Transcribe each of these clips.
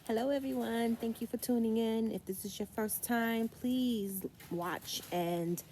Hello, everyone. Thank you for tuning in. If this is your first time, please watch and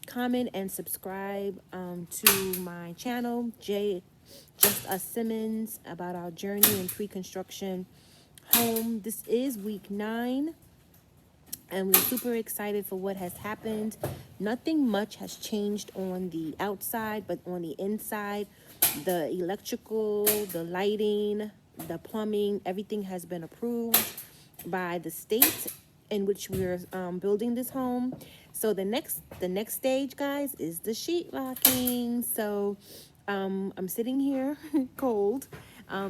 comment and subscribe to my channel, Just Us Simmons, about our journey in pre-construction home. This is week 9, and we're super excited for what has happened. Nothing much has changed on the outside, but on the inside, the electrical, the lighting, the plumbing, everything has been approved by the state in which we're building this home. So the next stage, guys, is the sheet locking. So I'm sitting here cold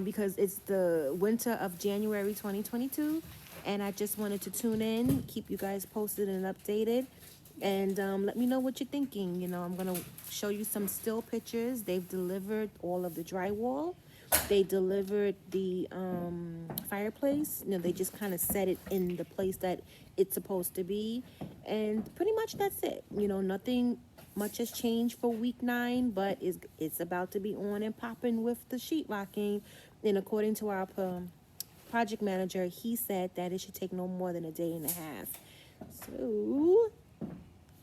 because it's the winter of January 2022, and I just wanted to tune in, keep you guys posted and updated, and let me know what you're thinking. I'm gonna show you some still pictures. They've delivered all of the drywall. They delivered the fireplace. They just kind of set it in the place that it's supposed to be, and pretty much that's it. Nothing much has changed for week 9, but it's about to be on and popping with the sheet locking. And according to our project manager, he said that it should take no more than a day and a half. So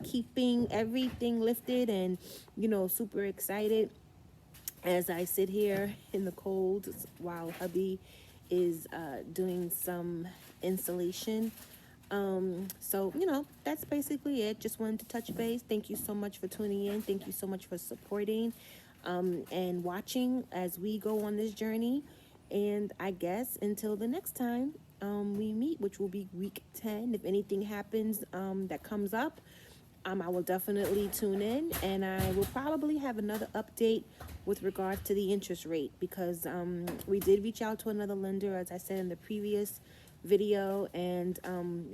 keeping everything lifted and super excited as I sit here in the cold while hubby is doing some insulation. So that's basically it. Just wanted to touch base. Thank you so much for tuning in. Thank you so much for supporting and watching as we go on this journey. And I guess until the next time we meet, which will be week 10, if anything happens that comes up, I will definitely tune in, and I will probably have another update with regards to the interest rate, because we did reach out to another lender, as I said in the previous video, and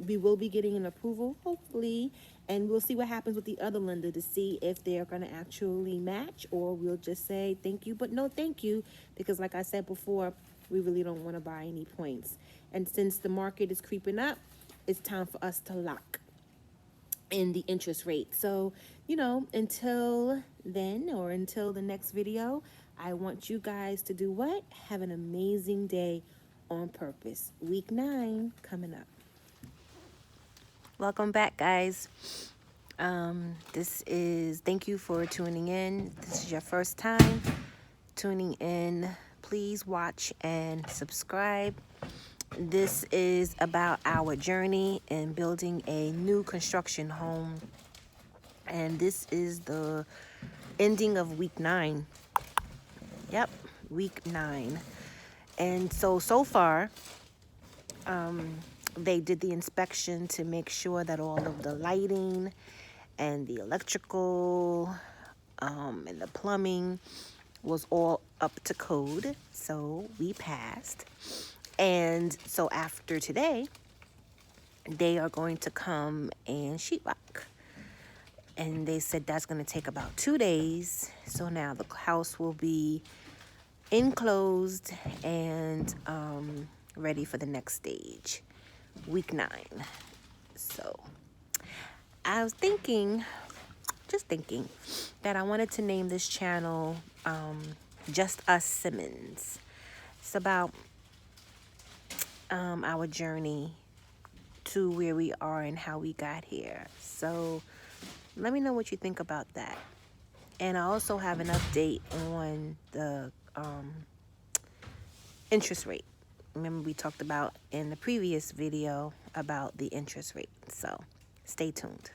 we will be getting an approval, hopefully, and we'll see what happens with the other lender to see if they're going to actually match, or we'll just say thank you, but no thank you, because like I said before, we really don't want to buy any points. And since the market is creeping up, it's time for us to lock in the interest rate. So, until then, or until the next video, I want you guys to do what? Have an amazing day on purpose. Week 9 coming up. Welcome back, guys. Thank you for tuning in. This is your first time tuning in. Please watch and subscribe. This is about our journey in building a new construction home. And this is the ending of week 9. Yep, week 9. And so far, they did the inspection to make sure that all of the lighting and the electrical and the plumbing was all up to code. So we passed. And so after today, they are going to come and sheetrock. And they said that's going to take about 2 days. So now the house will be enclosed and ready for the next stage, week 9. So I was just thinking that I wanted to name this channel Just Us Simmons. It's about our journey to where we are and how we got here. So let me know what you think about that. And I also have an update on the interest rate. Remember, we talked about in the previous video about the interest rate. So stay tuned.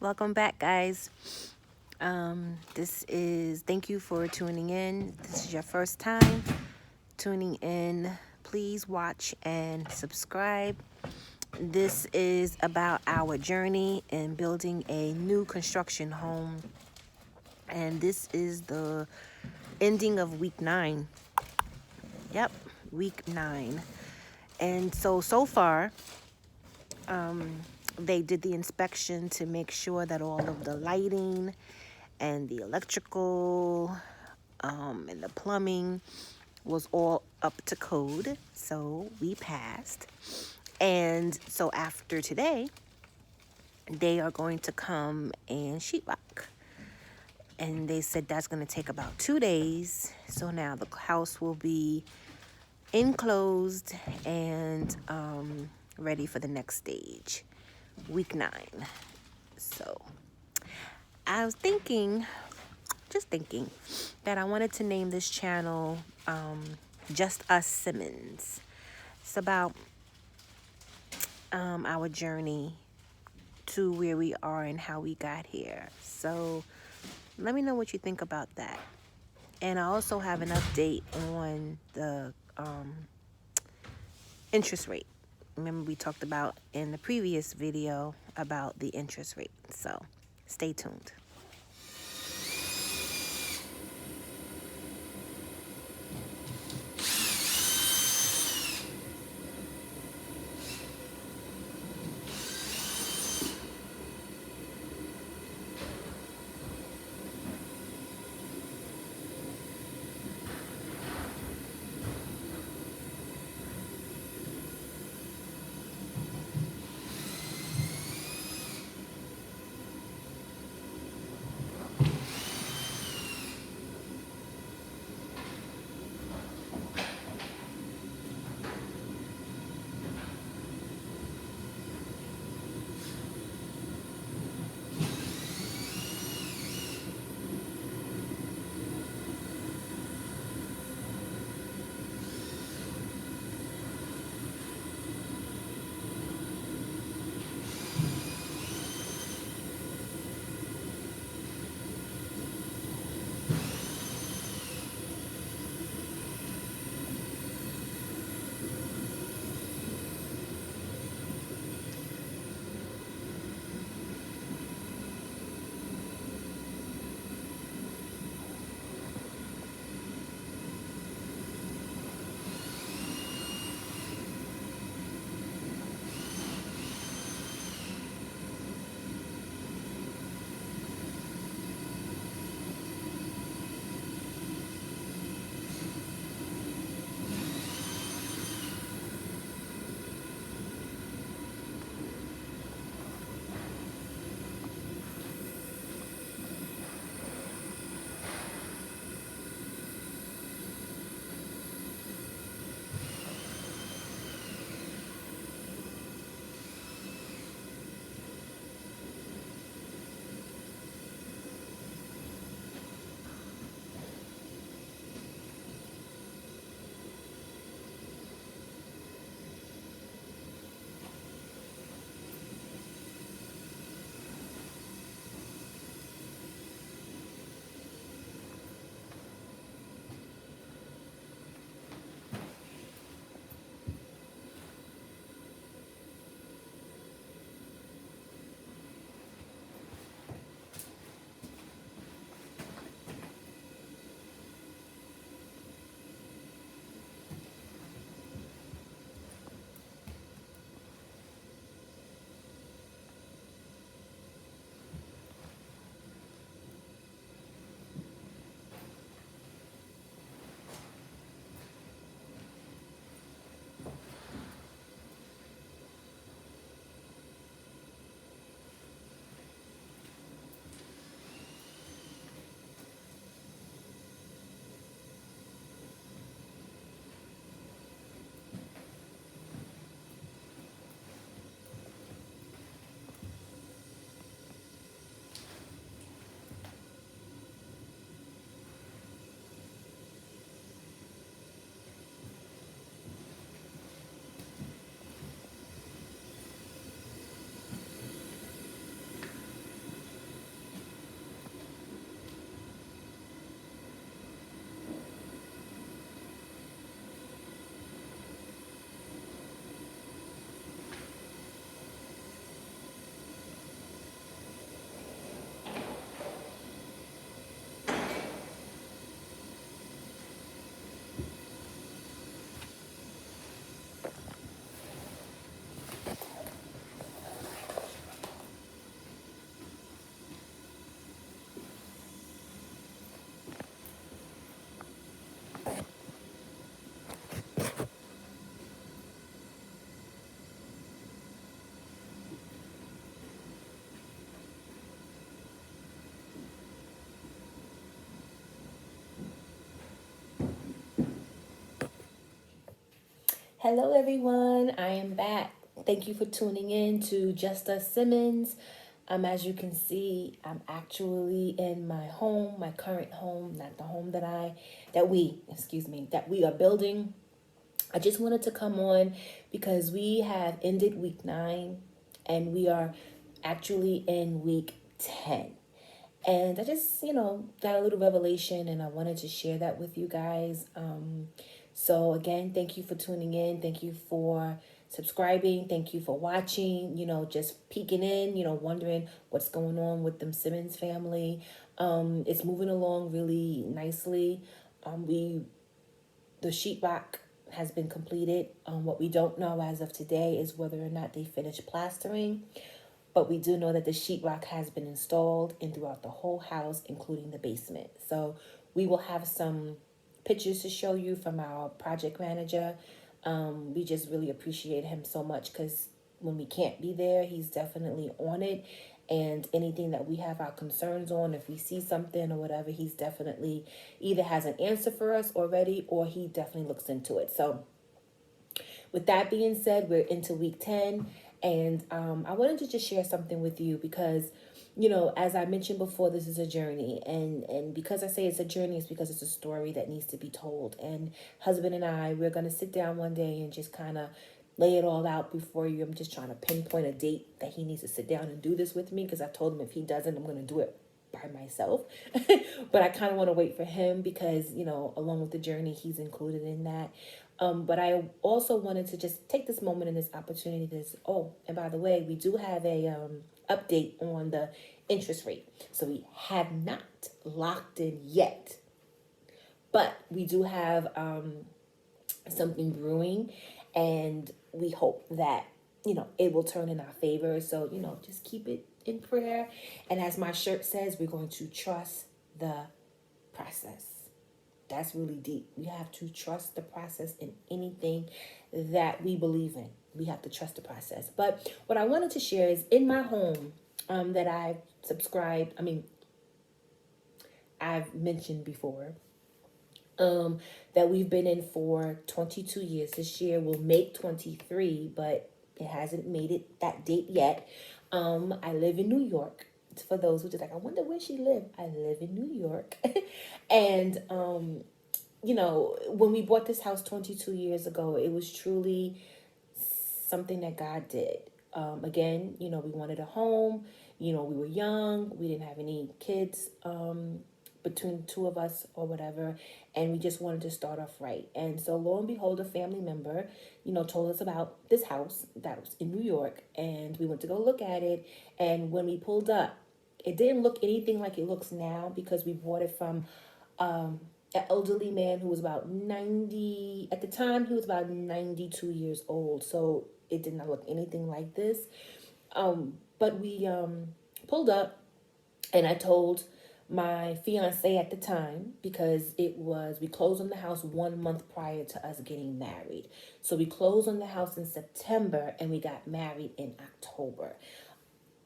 Welcome back, guys. Thank you for tuning in. This is your first time tuning in. Please watch and subscribe. This is about our journey in building a new construction home. And this is the ending of week 9. Yep, week 9. And so far, they did the inspection to make sure that all of the lighting and the electrical and the plumbing was all up to code. So we passed. And so after today, they are going to come and sheetrock. And they said that's going to take about 2 days. So now the house will be enclosed and ready for the next stage, week 9. So I was just thinking that I wanted to name this channel Just Us Simmons. It's about our journey to where we are and how we got here. So let me know what you think about that. And I also have an update on the interest rate. Remember we talked about in the previous video about the interest rate. So stay tuned. Hello, everyone. I am back. Thank you for tuning in to Just Us Simmons. As you can see, I'm actually in my home, my current home, not the home that we are building. I just wanted to come on because we have ended week 9 and we are actually in week 10. And I just, got a little revelation and I wanted to share that with you guys. So, again, thank you for tuning in. Thank you for subscribing. Thank you for watching, just peeking in, wondering what's going on with them Simmons family. It's moving along really nicely. The sheetrock has been completed. What we don't know as of today is whether or not they finished plastering. But we do know that the sheetrock has been installed and throughout the whole house, including the basement. So we will have some pictures to show you from our project manager. We just really appreciate him so much because when we can't be there, he's definitely on it. And anything that we have our concerns on, if we see something or whatever, he's definitely either has an answer for us already or he definitely looks into it. So with that being said, we're into week 10. And I wanted to just share something with you because, as I mentioned before, this is a journey. And because I say it's a journey, it's because it's a story that needs to be told. And husband and I, we're going to sit down one day and just kind of lay it all out before you. I'm just trying to pinpoint a date that he needs to sit down and do this with me because I told him if he doesn't, I'm going to do it by myself. But I kind of want to wait for him because, along with the journey, he's included in that. But I also wanted to just take this moment and this opportunity and by the way, we do have a update on the interest rate. So we have not locked in yet, but we do have something brewing and we hope that, it will turn in our favor. So, just keep it in prayer. And as my shirt says, we're going to trust the process. That's really deep. We have to trust the process in anything that we believe in. We have to trust the process. But what I wanted to share is in my home that I've mentioned before that we've been in for 22 years. This year will make 23, but it hasn't made it that date yet. I live in New York. For those who just like, I wonder where she lived. I live in New York. And, when we bought this house 22 years ago, it was truly something that God did. Again, we wanted a home. We were young. We didn't have any kids between the two of us or whatever. And we just wanted to start off right. And so lo and behold, a family member, told us about this house that was in New York. And we went to go look at it. And when we pulled up, it didn't look anything like it looks now because we bought it from an elderly man who was about 90. At the time, he was about 92 years old. So it did not look anything like this. But we pulled up and I told my fiance at the time because we closed on the house 1 month prior to us getting married. So we closed on the house in September and we got married in October.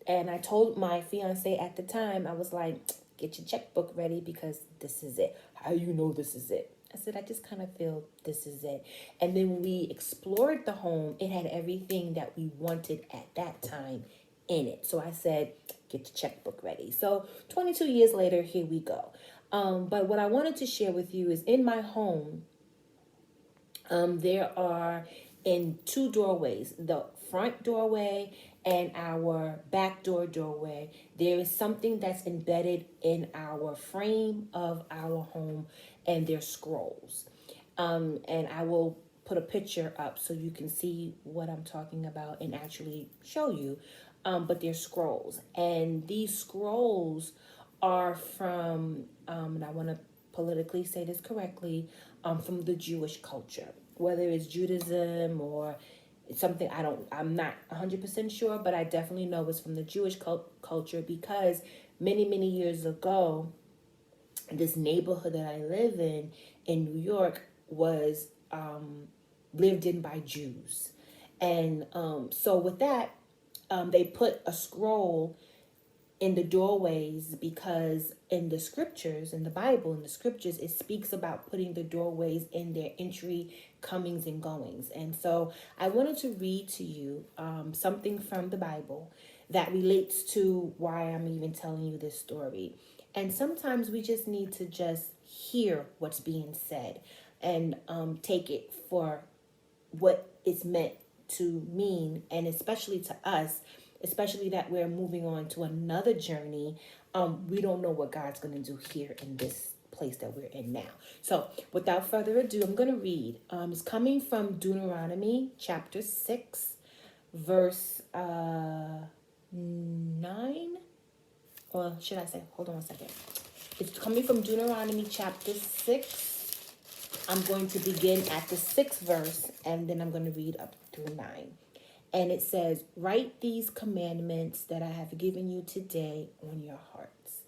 And I told my fiance at the time, I was like, get your checkbook ready because this is it. How you know this is it? I said, I just kind of feel this is it. And then when we explored the home, it had everything that we wanted at that time in it. So I said, get your checkbook ready. So 22 years later, here we go. But what I wanted to share with you is in my home, there are in 2 doorways, the front doorway and our back doorway. There is something that's embedded in our frame of our home and they're scrolls. And I will put a picture up so you can see what I'm talking about and actually show you. But they're scrolls. And these scrolls are from, and I want to politically say this correctly, from the Jewish culture. Whether it's Judaism or it's something I'm not 100% sure, but I definitely know it's from the Jewish culture because many, many years ago, this neighborhood that I live in New York was lived in by Jews. And so with that, they put a scroll in the doorways, because in the scriptures, in the Bible, in the scriptures, it speaks about putting the doorways in their entry, comings, and goings. And so I wanted to read to you something from the Bible that relates to why I'm even telling you this story. And sometimes we just need to just hear what's being said and take it for what it's meant to mean, and especially to us, especially that we're moving on to another journey. We don't know what God's going to do here in this place that we're in now. So without further ado, I'm going to read. It's coming from Deuteronomy chapter 6, verse 9. Or should I say, hold on a second. It's coming from Deuteronomy chapter 6. I'm going to begin at the 6th verse, and then I'm going to read up through 9. And it says, "Write these commandments that I have given you today on your hearts.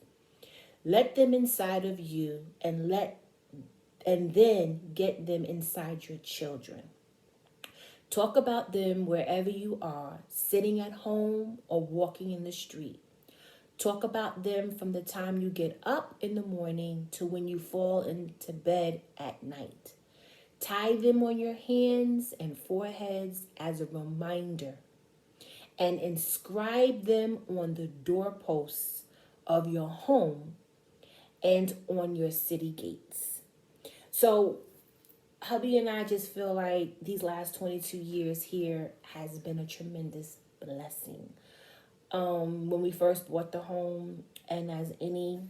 Let them inside of you, and then get them inside your children. Talk about them wherever you are, sitting at home or walking in the street. Talk about them from the time you get up in the morning to when you fall into bed at night. Tie them on your hands and foreheads as a reminder, and inscribe them on the doorposts of your home and on your city gates." So hubby and I just feel like these last 22 years here has been a tremendous blessing. When we first bought the home, and as any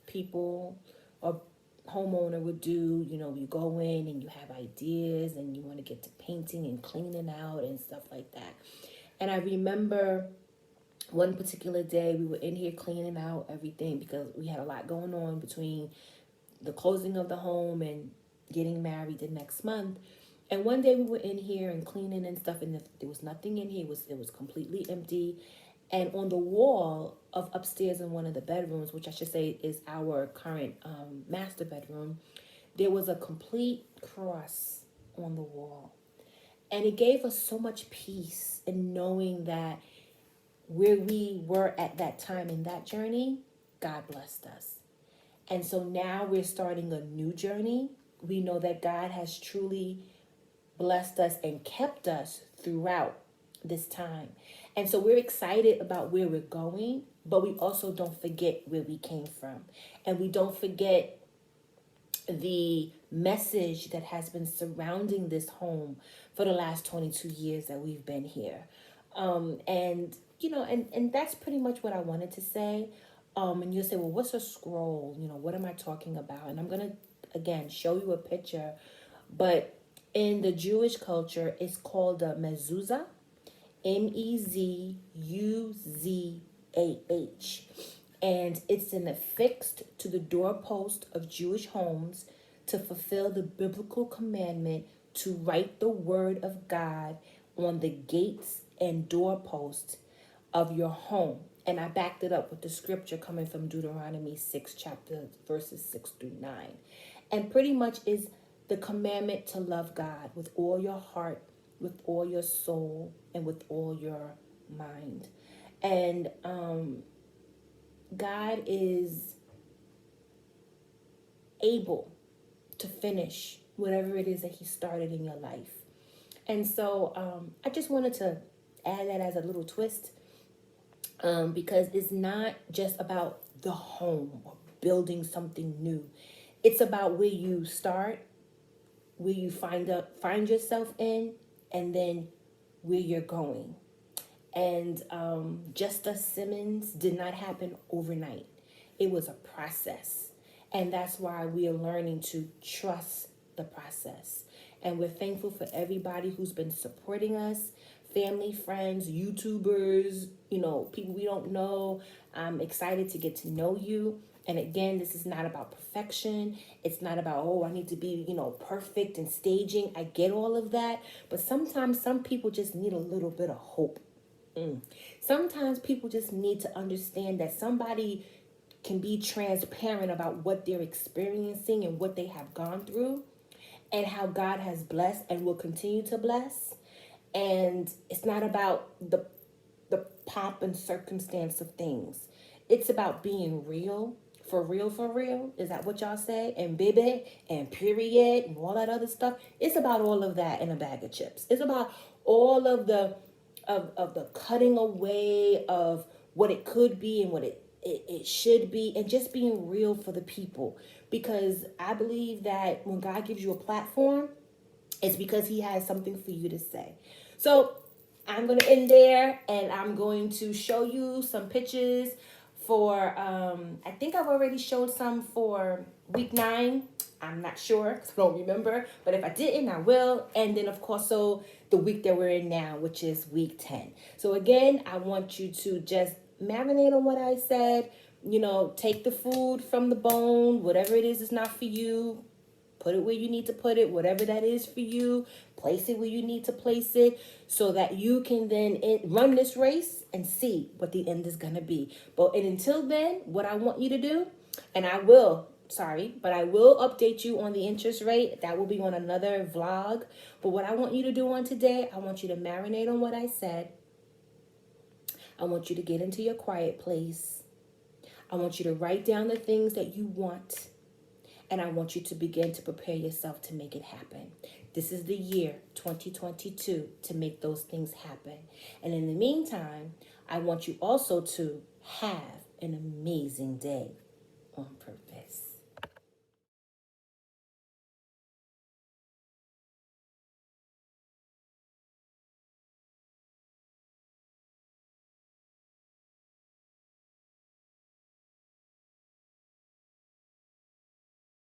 people or homeowner would do, you go in and you have ideas and you want to get to painting and cleaning out and stuff like that. And I remember one particular day we were in here cleaning out everything because we had a lot going on between the closing of the home and getting married the next month. And one day we were in here and cleaning and stuff, and there was nothing in here. It was completely empty. And on the wall of upstairs in one of the bedrooms, which I should say is our current master bedroom, there was a complete cross on the wall. And it gave us so much peace in knowing that where we were at that time in that journey, God blessed us. And so now we're starting a new journey. We know that God has truly blessed us and kept us throughout this time. And so we're excited about where we're going, but we also don't forget where we came from. And we don't forget the message that has been surrounding this home for the last 22 years that we've been here. And that's pretty much what I wanted to say. And you'll say, well, what's a scroll? What am I talking about? And I'm going to, again, show you a picture. But in the Jewish culture, it's called a mezuzah. Mezuzah, and it's affixed to the doorpost of Jewish homes to fulfill the biblical commandment to write the word of God on the gates and doorposts of your home. And I backed it up with the scripture coming from Deuteronomy 6, chapter verses 6 through 9. And pretty much is the commandment to love God with all your heart, with all your soul, and with all your mind. And God is able to finish whatever it is that he started in your life. And so I just wanted to add that as a little twist, because it's not just about the home or building something new. It's about where you start, where you find yourself in, and then where you're going. And Justice Simmons did not happen overnight. It was a process. And that's why we are learning to trust the process. And we're thankful for everybody who's been supporting us, family, friends, YouTubers, people we don't know. I'm excited to get to know you. And again, this is not about perfection. It's not about, I need to be, perfect and staging. I get all of that. But sometimes some people just need a little bit of hope. Sometimes people just need to understand that somebody can be transparent about what they're experiencing and what they have gone through and how God has blessed and will continue to bless. And it's not about the the pomp and circumstance of things. It's about being real, for real, for real. Is that what y'all say? And baby, and period, and all that other stuff. It's about all of that in a bag of chips. It's about all of the cutting away of what it could be and what it should be, and just being real for the people. Because I believe that when God gives you a platform, it's because he has something for you to say. So I'm going to end there, and I'm going to show you some pictures for, I think I've already showed some for week 9. I'm not sure because I don't remember. But if I didn't, I will. And then, of course, so the week that we're in now, which is week 10. So again, I want you to just marinate on what I said. You know, take the food from the bone, whatever it is not for you. Put it where you need to put it, whatever that is for you. Place it where you need to place it so that you can then run this race and see what the end is going to be. But until then, what I want you to do, and I will update you on the interest rate. That will be on another vlog. But what I want you to do on today, I want you to marinate on what I said. I want you to get into your quiet place. I want you to write down the things that you want. And I want you to begin to prepare yourself to make it happen. This is the year 2022 to make those things happen. And in the meantime, I want you also to have an amazing day on purpose.